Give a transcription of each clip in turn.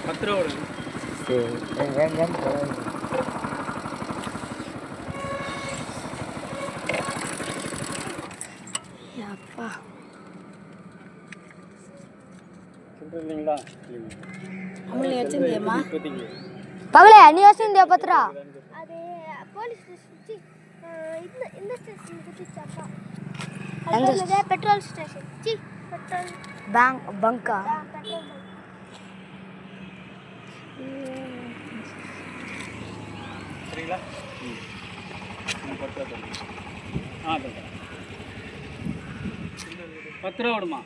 10 ரூபா விடுங்க. சரி வேண்டாம் அப்பா சொல்றீங்களா? அம்மளி வச்சிருந்தியம்மா பகலே நீ வச்சிருந்தியா பத்ரா? அது போலீஸ் ஸ்டேஷன் இந்த ஸ்டேஷன் குத்திச்சாப்பா. எங்க பெட்ரோல் ஸ்டேஷன் பெட்ரோல் பங்கா பெட்ரோல் சரிங்களா? 10 ரூபா விடுமா?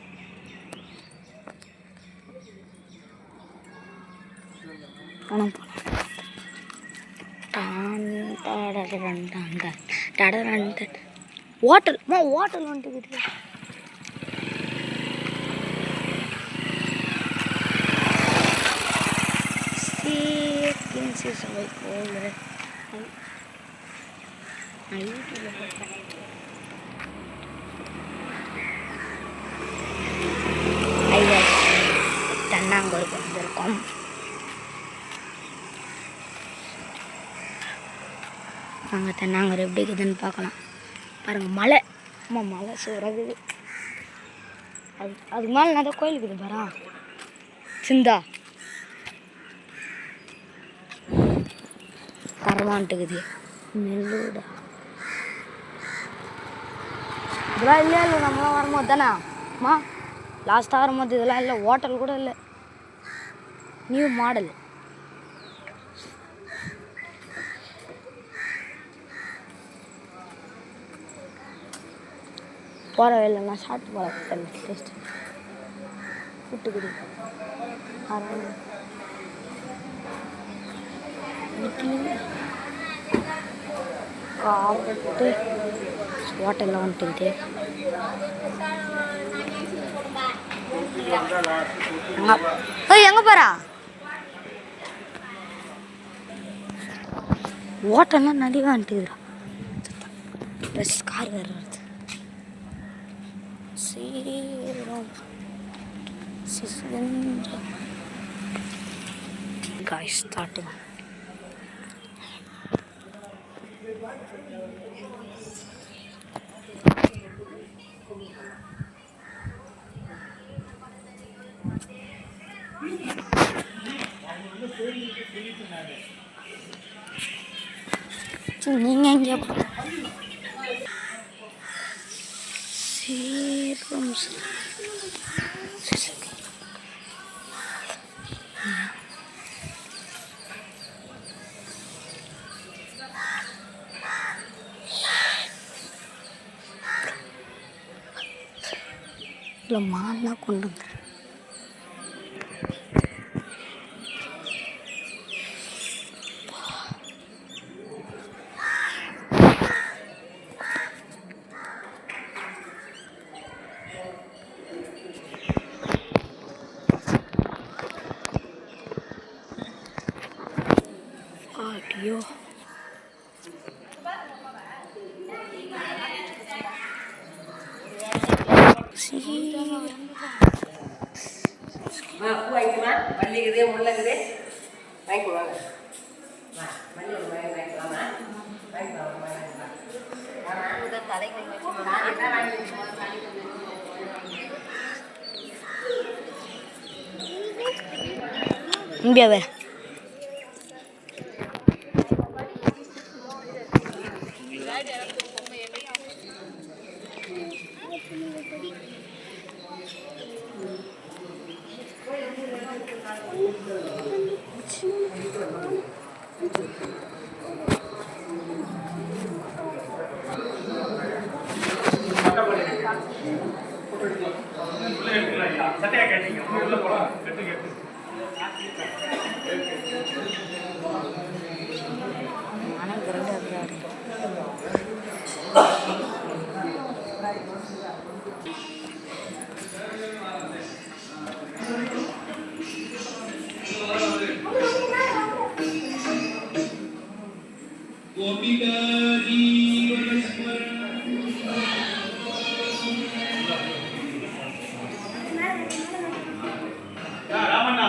ஹோட்டல் ஹோட்டல் வந்துட்டு தென்னாங்கூருக்கு வந்திருக்கோம். நாங்கள் தென்னாங்கூர் எப்படி இருக்குதுன்னு பார்க்கலாம். பாருங்கள் மலை, ஆமாம் மலை சூறாகுது. அதுக்கு மேலே நிறைய கோயில் இருக்குது பாரா. சிந்தா கரமான்ட்டுக்குது. நெல்லூடா இதெல்லாம் இல்லையா இல்லை நம்மளாம் வரும்போது தானே அம்மா லாஸ்ட்டாக வரும்போது இதெல்லாம் இல்லை. ஹோட்டல் கூட இல்லை. New model. போகிற வேலைன்னா சாப்பிட்டு போகலாம். டேஸ்ட் புட்டுக்குடி இட்லி சாப்பிட்டு ஹோட்டலில் வந்துட்டு எங்கே போகிறா? ஹோட்டல்லாம் நிறைய வந்துட்டுக்குறா. ட்ரெஸ் கார் வேறு வருது. Guys, starting. நீங்க எங்க சீரம்ஸ் இல்லை மான்னா கொண்டு வந்து ஐயோ மல்லிக்குது முள்ளக்குது வாங்கிக்குவாங்க. மல்லி வாங்கிக்கலாமா? இங்கே வேறு சட்டையா கேட்டீங்க உள்ள போலாம் கட்டு கேட்டு ராமண்ணா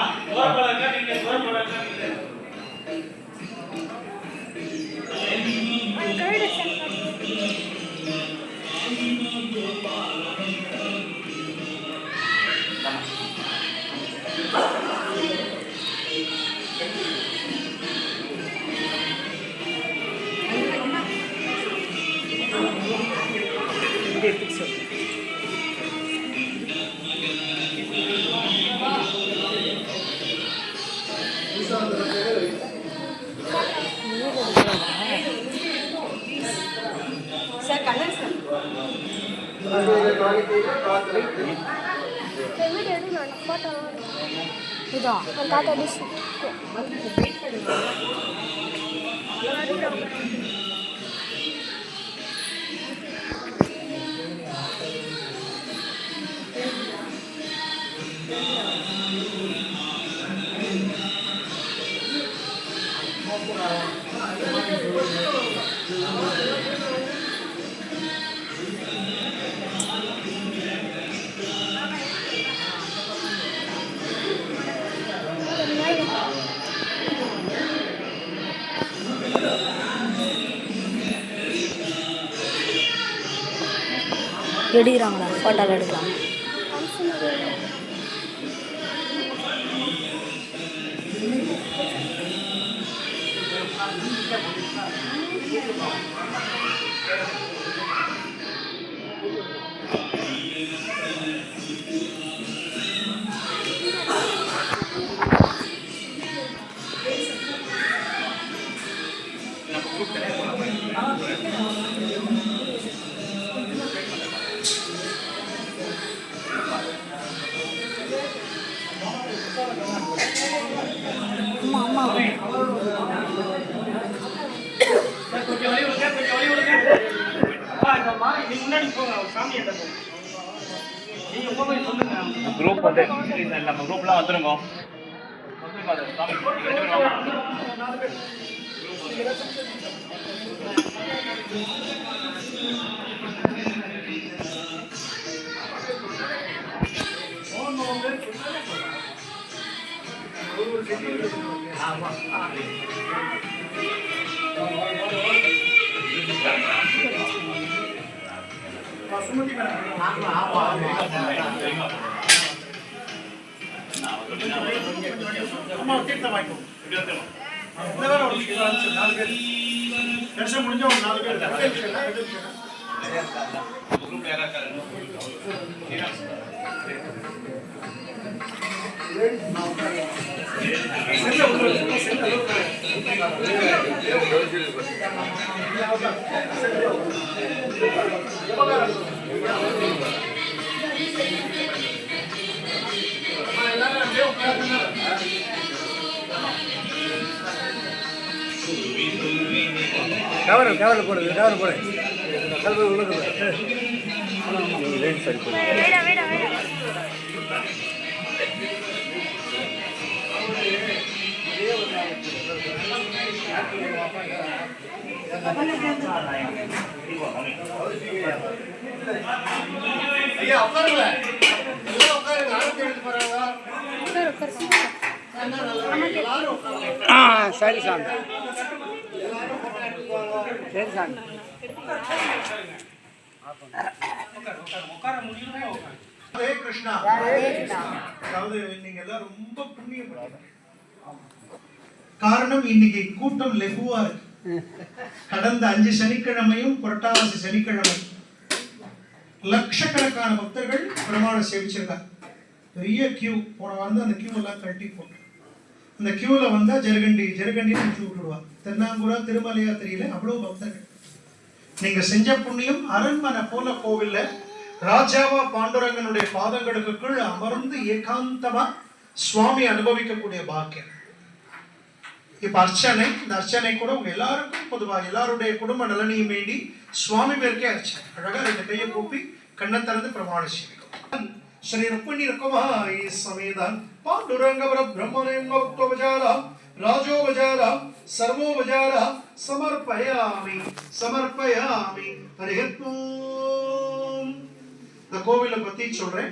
வீடியோ எடுக்கணும் ஃபோட்டோ இதா தாத்தா டிஷ் எடுக்கிறாங்களா ஃபோட்டோவில் எடுக்கலாம் அம்மா அம்மா கொஞ்சம் வழி விடுங்க, கொஞ்சம் வழி விடுங்க. நீங்க முன்னாடி போங்க, சாமி எட்ட போங்க. நீங்க போய் சொல்லுங்க. குரூப் வந்து நம்ம குரூப்லாம் வந்துருங்க. சாமி ரெண்டு பேரும் வாங்க. கவர் போடுது கவர் போடு கவர் உள்ளது சரி ஐயா உட்காருங்க உட்காருங்க ஆரத்தி எடுத்து போறாங்க சரி சாமி சரி சாமி ஹரே கிருஷ்ணா அதாவது நீங்க எல்லாம் ரொம்ப புண்ணியம் காரணம் இன்னைக்கு கூட்டம் லெகுவா இருக்கு. கடந்த 5 சனிக்கிழமையும் புரட்டாசி சனிக்கிழமை லட்சக்கணக்கான பக்தர்கள் பெருமாளை சேவிச்சிருக்காங்க. பெரிய கியூ. போன வாரம் அந்த கியூ எல்லாம் கட்டி போட்டு அந்த கியூல வந்தா ஜெருகண்டி அனுப்பிச்சு விட்டுடுவாங்க. தென்னாங்குரா திருமலையா தெரியல, அவ்வளவு பக்தர்கள். நீங்க செஞ்ச புண்ணியம். அரண்மனை போல கோவில்ல ராஜாவா பாண்டுரங்கனுடைய பாதங்களுக்கு கீழ் அமர்ந்து ஏகாந்தமா சுவாமி அனுபவிக்கக்கூடிய பாக்கியம். இப்ப அர்ச்சனை, இந்த அர்ச்சனை கூட உங்க எல்லாருக்கும் பொதுவா எல்லாருடைய குடும்ப நலனையும் வேண்டி சுவாமி பேருக்கே அர்ச்சனை. அழகா 2 கையை கூப்பி கண்ணை திறந்து பிரமாண செய்விக்கும். ஸ்ரீ ருக்மிணி ருக்குமாரி சமேதான் பாண்டுரங்க பிரம்மணேங்கோபஜாராம் ராஜோபஜாராம் சர்வோபஜாராம் சமர்ப்பயாமி சமர்ப்பயாமி. ஹரிஹத்மோம். இந்த கோவிலை பத்தி சொல்றேன்.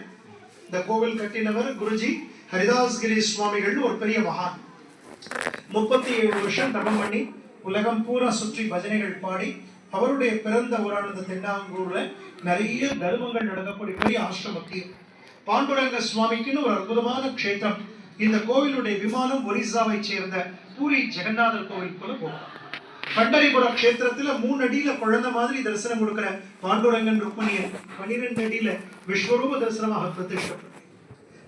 இந்த கோவில் கட்டினவர் குருஜி ஹரிதாஸ்கிரி சுவாமிகள், ஒரு பெரிய மகான். 37 வருஷம் தபம் பண்ணி உலகம் பூரா சுற்றி பஜனைகள் பாடி அவருடைய பிறந்த ஊரானது தென்னாங்கூர்ல நிறைய தர்மங்கள் நடக்கக்கூடிய பெரிய ஆசிரமத்தில் பாண்டுரங்க சுவாமிக்குன்னு ஒரு அற்புதமான க்ஷேத்திரம். இந்த கோவிலுடைய விமானம் ஒரிசாவை சேர்ந்த பூரி ஜெகநாதர் கோவில் போல போகும். பண்டரிபுர க்ஷேத்திரத்துல 3 அடியில குழந்தை மாதிரி தரிசனம் கொடுக்கிற பாண்டுரங்கன் ருக்மணியை 12 அடியில விஸ்வரூப தரிசனமாக பிரதிஷ்டப்பட்டு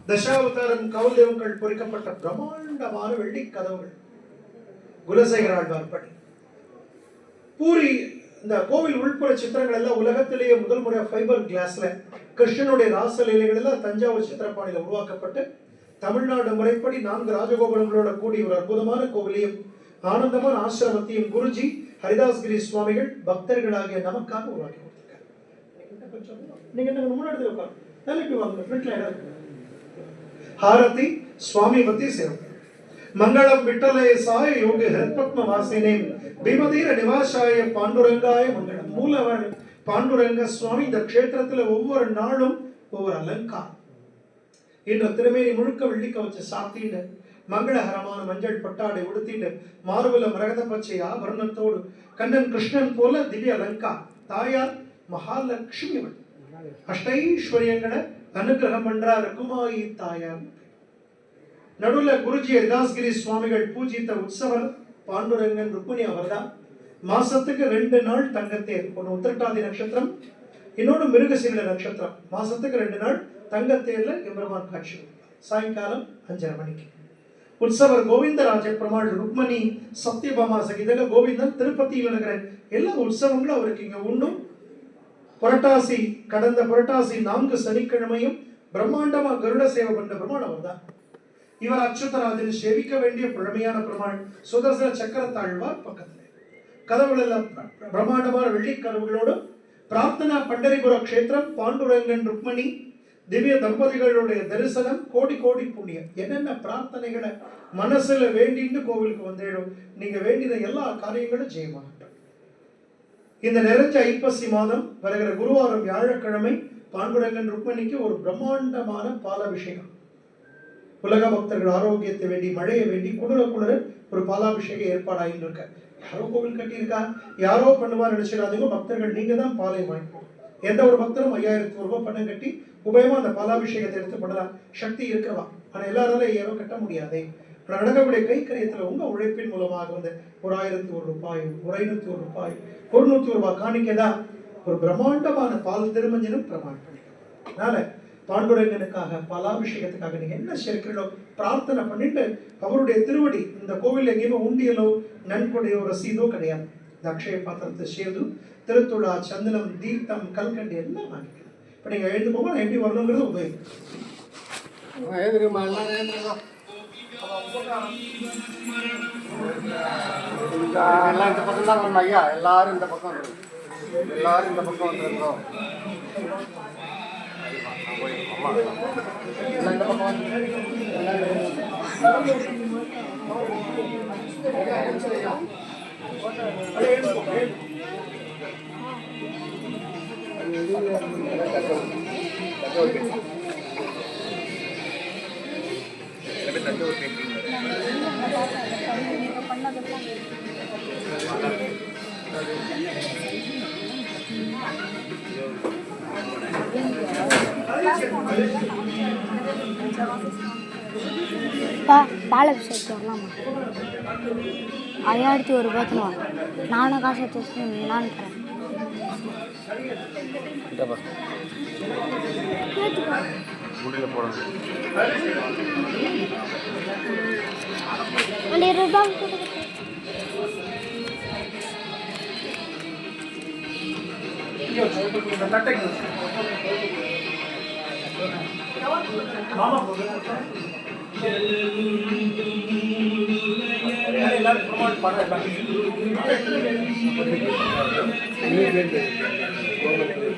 தசாவதாரம் கௌதேவங்கள் பொறிக்கப்பட்ட பிரம்மாண்டமான வெள்ளி கதவுகள் குலசேகர ஆழ்வார் படி. பூரி இந்த கோவில் உள்புற சித்திரங்கள் எல்லாம் உலகத்திலேயே முதல் முறையாக ஃபைபர் கிளாஸ்ல கிருஷ்ணனுடைய ராசலீலைகள் எல்லாம் தஞ்சாவூர் சித்திரப்பாணியில் உருவாக்கப்பட்டு தமிழ்நாடு முறைப்படி 4 ராஜகோபுரங்களோட கூடிய ஒரு அற்புதமான கோவிலையும் ஆனந்தமான ஆசிரமத்தையும் குருஜி ஹரிதாஸ்கிரி சுவாமிகள் பக்தர்களாகிய நமக்காக உருவாக்கி கொடுத்திருக்காரு. நீங்க என்ன முன்னாடி உட்காரு, தலைக்கு வாங்க, ஃப்ரண்ட்ல இடம் இருக்கு. हारती स्वामी मती सेव मंगलम विठ्ठले साय योगी हृत्पद्म वासिने भीमधीर निवासाय पांडुरंगाय मंगलम. மூலவர் பாண்டுரங்க சுவாமி இந்த க்ஷேத்திரத்துல ஒவ்வொரு நாளும் ஒவ்வொரு அலங்காரம். இன்று திருமேனி முழுக்க வெள்ளி கவச்ச சாத்திட்டு மங்களகரமான மஞ்சள் பட்டாடை உடுத்திட்டு மார்புல மரகத பச்சை ஆபரணத்தோடு கண்ணன் கிருஷ்ணன் போல திவ்ய அலங்கார். தாயார் மகாலட்சுமி அவள். அஷ்டைஸ்வரியங்களை அனுகிரகம் பண்றா ரகுமாயி தாயார். நடுவுல குருஜி ஹரிதாஸ்கிரி சுவாமிகள் பூஜித்த உற்சவர் பாண்டுரங்கன் ருக்மிணி அவர்தான். மாசத்துக்கு 2 நாள் தங்கத்தேர், ஒன்று உத்திரட்டாதி நட்சத்திரம், இன்னொன்று மிருகசீரிட நட்சத்திரம். மாசத்துக்கு 2 நாள் தங்கத்தேர்ல எம்பெருமான் காட்சி. சாயங்காலம் 5:30 மணிக்கு உற்சவர் கோவிந்தராஜ பெருமாள் ருக்மணி சத்யபாமா சகிதக கோவிந்தன் திருப்பதியில் நடக்கிற எல்லா உற்சவங்களும் அவருக்கு இங்க உண்டும். புரட்டாசி கடந்த புரட்டாசி 4 சனிக்கிழமையும் பிரம்மாண்டமா கருட சேவை பண்ண பெருமாள் அவர் தான். இவர் அச்சுதராஜன் சேவிக்க வேண்டிய பழமையான பெருமாள். சுதர்சன சக்கரத்தாழ்வார் பக்கத்துல கதவுல பிரம்மாண்டமான வெள்ளி கதவுகளோடு பிரார்த்தனா பண்டரிபுர கஷேத்திரம் பாண்டுரங்கன் ருக்மணி திவ்ய தம்பதிகளுடைய தரிசனம். கோடி கோடி புண்ணியம். என்னென்ன பிரார்த்தனைகளை மனசுல வேண்டின்னு கோவிலுக்கு வந்தேடும், நீங்க வேண்டின எல்லா காரியங்களும் ஜெயமாகட்டும். இந்த நிறைஞ்ச ஐப்பசி மாதம் வருகிற குருவாரம் வியாழக்கிழமை பாண்டுரங்கன் ருக்மணிக்கு ஒரு பிரம்மாண்டமான பாலாபிஷேகம். உலக பக்தர்கள் ஆரோக்கியத்தை வேண்டி, மழையை வேண்டி, குளிர ஒரு பாலாபிஷேக ஏற்பாடாயின்னு இருக்க. யாரோ கோவில் கட்டியிருக்கா, யாரோ பண்ணுவார் நினைச்சிடாதீங்க. பக்தர்கள் நீங்க தான் பாலை வாங்கிக்கணும். எந்த ஒரு பக்தரும் 5000 ரூபாய் பணம் கட்டி உபயமா அந்த பாலாபிஷேகத்தை எடுத்து பண்ணலாம். சக்தி இருக்கிறவா. ஆனா எல்லாராலும் யாரும் கட்ட முடியாதே. நடக்கக்கூடிய கைக்கரியத்துல உங்க உழைப்பின் மூலமாக வந்து ஒரு 1001 ரூபாய், ஒரு 501 ரூபாய், 100 ரூபாய் காணிக்கதான் ஒரு பிரம்மாண்டமான பால் திருமஞ்சனம் பிரமாணம் பண்ணிக்கலாம். அதனால பாண்டுரங்கனுக்காக பாலாபிஷேகத்துக்காக நீங்க என்ன சேர்க்கிறீங்களோ பிரார்த்தனை பண்ணிட்டு அவருடைய திருவடி. இந்த கோவில் எங்கேயுமே உண்டியலோ நன்கொடையோ ரசீதோ கிடையாது. இந்த அக்ஷய பாத்திரத்தை சேர்ந்து திருத்துழா, சந்தனம், தீர்த்தம், கல்கண்டி எல்லாம் வாங்கிக்கலாம். இப்ப நீங்க எழுந்து போக நான் எப்படி வரணுங்கிறது உதவி. எல்லாம் இந்த பக்கம் தான் வரணும் ஐயா. எல்லாரும் இந்த பக்கம் வந்துடும். எல்லாரும் இந்த பக்கம் வந்துருந்தோம். எல்லாம் இந்த பக்கம் வந்து பாலாபிஷேகத்துக்கு வரலாமா? 5001 ரூபாய்க்குன்னு வாங்க. நானும் காசு எடுத்து நான்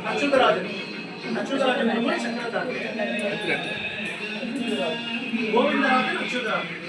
அச்சுதராஜன் கோவிந்தராஜன் அச்சுதராஜன்